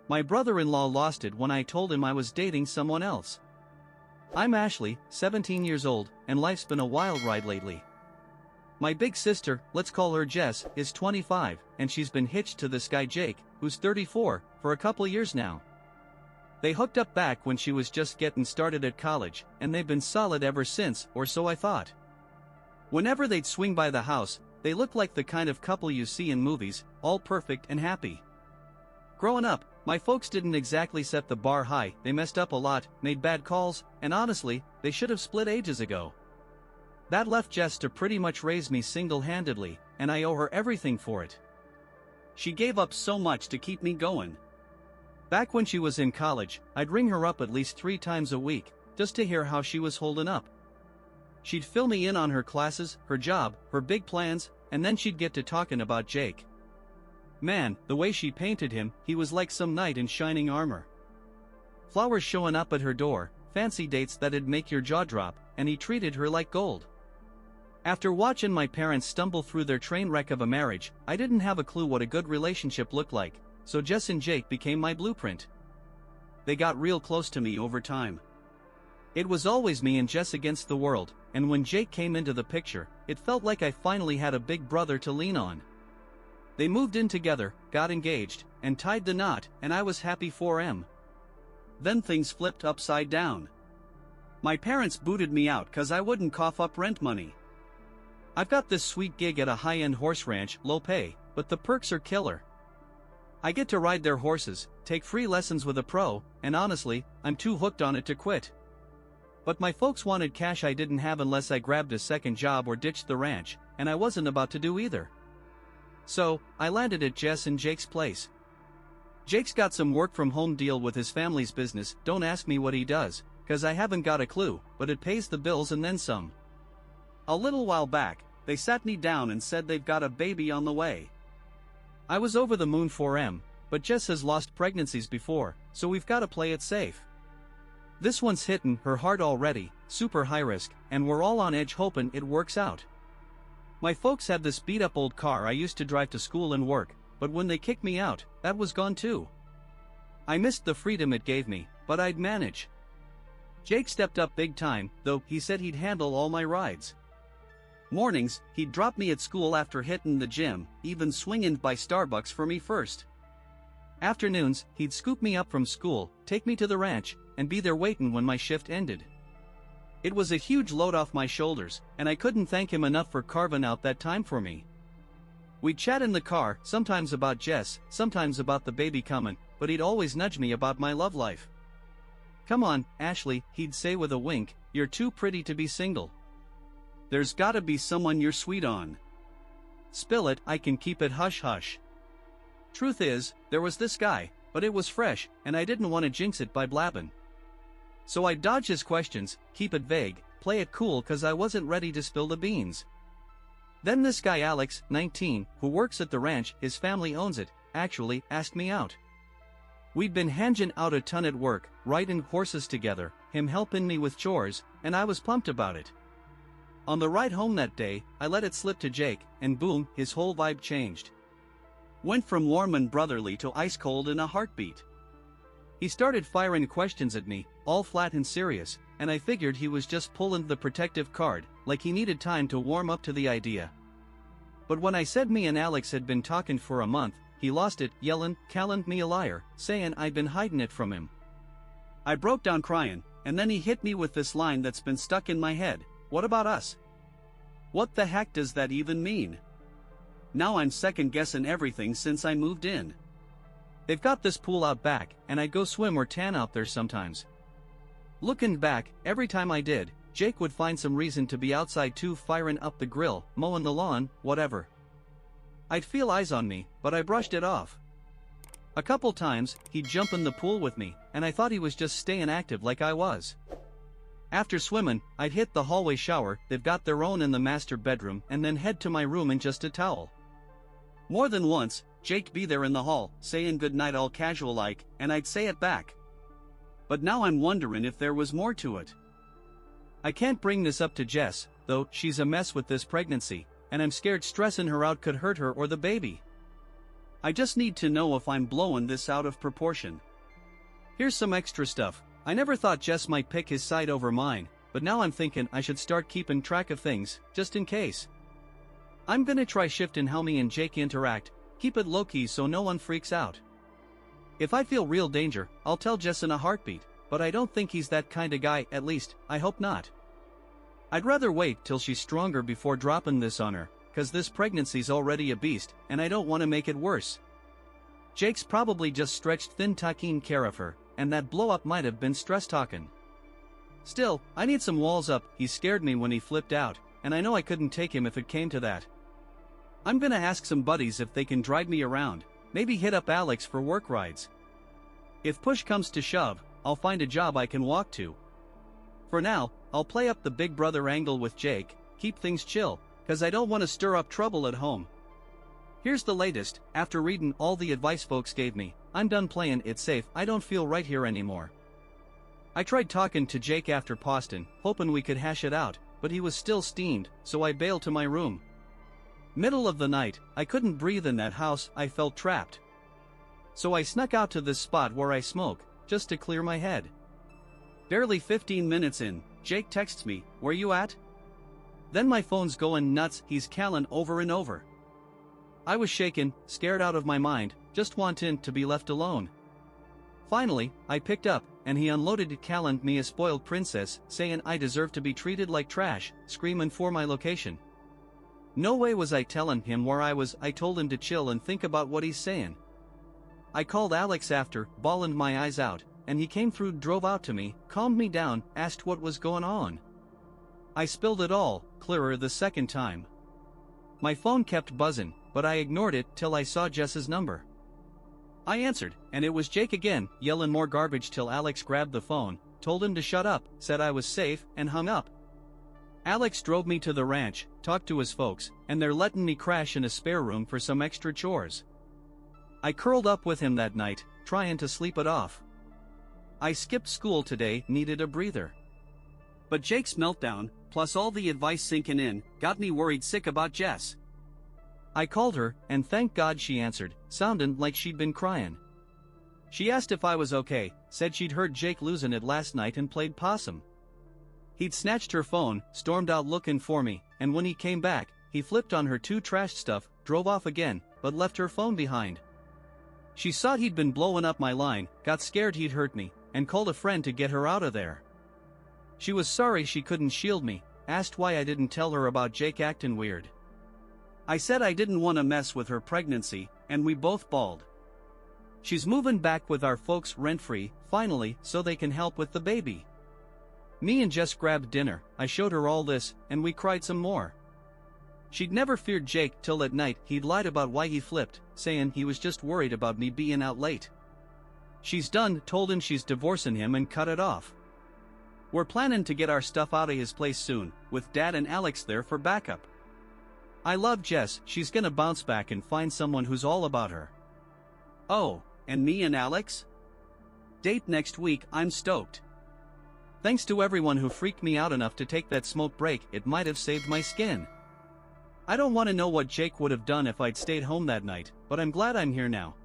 My brother-in-law lost it when I told him I was dating someone else. I'm Ashley, 17 years old, and life's been a wild ride lately. My big sister, let's call her Jess, is 25, and she's been hitched to this guy Jake, who's 34, for a couple years now. They hooked up back when she was just getting started at college, and they've been solid ever since, or so I thought. Whenever they'd swing by the house, they looked like the kind of couple you see in movies, all perfect and happy. Growing up, my folks didn't exactly set the bar high. They messed up a lot, made bad calls, and honestly, they should have split ages ago. That left Jess to pretty much raise me single-handedly, and I owe her everything for it. She gave up so much to keep me going. Back when she was in college, I'd ring her up at least 3 times a week, just to hear how she was holding up. She'd fill me in on her classes, her job, her big plans, and then she'd get to talking about Jake. Man, the way she painted him, he was like some knight in shining armor. Flowers showing up at her door, fancy dates that'd make your jaw drop, and he treated her like gold. After watching my parents stumble through their train wreck of a marriage, I didn't have a clue what a good relationship looked like, so Jess and Jake became my blueprint. They got real close to me over time. It was always me and Jess against the world, and when Jake came into the picture, it felt like I finally had a big brother to lean on. They moved in together, got engaged, and tied the knot, and I was happy for him. Then things flipped upside down. My parents booted me out cause I wouldn't cough up rent money. I've got this sweet gig at a high-end horse ranch, low pay, but the perks are killer. I get to ride their horses, take free lessons with a pro, and honestly, I'm too hooked on it to quit. But my folks wanted cash I didn't have unless I grabbed a second job or ditched the ranch, and I wasn't about to do either. So, I landed at Jess and Jake's place. Jake's got some work-from-home deal with his family's business. Don't ask me what he does, cause I haven't got a clue, but it pays the bills and then some. A little while back, they sat me down and said they've got a baby on the way. I was over the moon for him, but Jess has lost pregnancies before, so we've gotta play it safe. This one's hitting her hard already, super high risk, and we're all on edge hoping it works out. My folks had this beat-up old car I used to drive to school and work, but when they kicked me out, that was gone too. I missed the freedom it gave me, but I'd manage. Jake stepped up big time, though. He said he'd handle all my rides. Mornings, he'd drop me at school after hitting the gym, even swinging by Starbucks for me first. Afternoons, he'd scoop me up from school, take me to the ranch, and be there waiting when my shift ended. It was a huge load off my shoulders, and I couldn't thank him enough for carving out that time for me. We'd chat in the car, sometimes about Jess, sometimes about the baby coming, but he'd always nudge me about my love life. "Come on, Ashley," he'd say with a wink, "you're too pretty to be single. There's gotta be someone you're sweet on. Spill it, I can keep it hush-hush." Truth is, there was this guy, but it was fresh, and I didn't want to jinx it by blabbing. So I dodged his questions, keep it vague, play it cool cause I wasn't ready to spill the beans. Then this guy Alex, 19, who works at the ranch, his family owns it, actually asked me out. We'd been hanging out a ton at work, riding horses together, him helping me with chores, and I was pumped about it. On the ride home that day, I let it slip to Jake, and boom, his whole vibe changed. Went from warm and brotherly to ice cold in a heartbeat. He started firing questions at me, all flat and serious, and I figured he was just pulling the protective card, like he needed time to warm up to the idea. But when I said me and Alex had been talking for a month, he lost it, yelling, calling me a liar, saying I'd been hiding it from him. I broke down crying, and then he hit me with this line that's been stuck in my head: "What about us? What the heck does that even mean?" Now I'm second-guessing everything since I moved in. They've got this pool out back, and I go swim or tan out there sometimes. Looking back, every time I did, Jake would find some reason to be outside too, firing up the grill, mowing the lawn, whatever. I'd feel eyes on me, but I brushed it off. A couple times, he'd jump in the pool with me, and I thought he was just staying active like I was. After swimming, I'd hit the hallway shower, they've got their own in the master bedroom, and then head to my room in just a towel. More than once, Jake'd be there in the hall, saying goodnight all casual-like, and I'd say it back. But now I'm wondering if there was more to it. I can't bring this up to Jess, though. She's a mess with this pregnancy, and I'm scared stressing her out could hurt her or the baby. I just need to know if I'm blowing this out of proportion. Here's some extra stuff. I never thought Jess might pick his side over mine, but now I'm thinking I should start keeping track of things, just in case. I'm gonna try shifting how me and Jake interact, keep it low-key so no one freaks out. If I feel real danger, I'll tell Jess in a heartbeat, but I don't think he's that kinda guy, at least, I hope not. I'd rather wait till she's stronger before dropping this on her, cause this pregnancy's already a beast, and I don't want to make it worse. Jake's probably just stretched thin taking care of her, and that blow-up might have been stress talking. Still, I need some walls up. He scared me when he flipped out, and I know I couldn't take him if it came to that. I'm gonna ask some buddies if they can drive me around, maybe hit up Alex for work rides. If push comes to shove, I'll find a job I can walk to. For now, I'll play up the big brother angle with Jake, keep things chill, cause I don't want to stir up trouble at home. Here's the latest. After reading all the advice folks gave me, I'm done playing it safe. I don't feel right here anymore. I tried talking to Jake after posting, hoping we could hash it out, but he was still steamed, so I bailed to my room. Middle of the night, I couldn't breathe in that house. I felt trapped. So I snuck out to this spot where I smoke, just to clear my head. Barely 15 minutes in, Jake texts me, "Where you at?" Then my phone's going nuts. He's calling over and over. I was shaken, scared out of my mind, just wanting to be left alone. Finally, I picked up, and he unloaded calling me a spoiled princess, saying I deserve to be treated like trash, screaming for my location. No way was I telling him where I was. I told him to chill and think about what he's saying. I called Alex after, bawling my eyes out, and he came through, drove out to me, calmed me down, asked what was going on. I spilled it all, clearer the second time. My phone kept buzzing, but I ignored it till I saw Jess's number. I answered, and it was Jake again, yelling more garbage till Alex grabbed the phone, told him to shut up, said I was safe, and hung up. Alex drove me to the ranch, talked to his folks, and they're letting me crash in a spare room for some extra chores. I curled up with him that night, trying to sleep it off. I skipped school today, needed a breather. But Jake's meltdown, plus all the advice sinking in, got me worried sick about Jess. I called her, and thank God she answered, sounding like she'd been crying. She asked if I was okay, said she'd heard Jake losing it last night and played possum. He'd snatched her phone, stormed out looking for me, and when he came back, he flipped on her too trashed stuff, drove off again, but left her phone behind. She saw he'd been blowing up my line, got scared he'd hurt me, and called a friend to get her out of there. She was sorry she couldn't shield me, asked why I didn't tell her about Jake acting weird. I said I didn't want to mess with her pregnancy, and we both bawled. She's moving back with our folks rent-free, finally, so they can help with the baby. Me and Jess grabbed dinner, I showed her all this, and we cried some more. She'd never feared Jake till at night he'd lied about why he flipped, saying he was just worried about me being out late. She's done, told him she's divorcing him and cut it off. We're planning to get our stuff out of his place soon, with Dad and Alex there for backup. I love Jess, she's gonna bounce back and find someone who's all about her. Oh, and me and Alex? Date next week. I'm stoked. Thanks to everyone who freaked me out enough to take that smoke break, it might have saved my skin. I don't want to know what Jake would have done if I'd stayed home that night, but I'm glad I'm here now.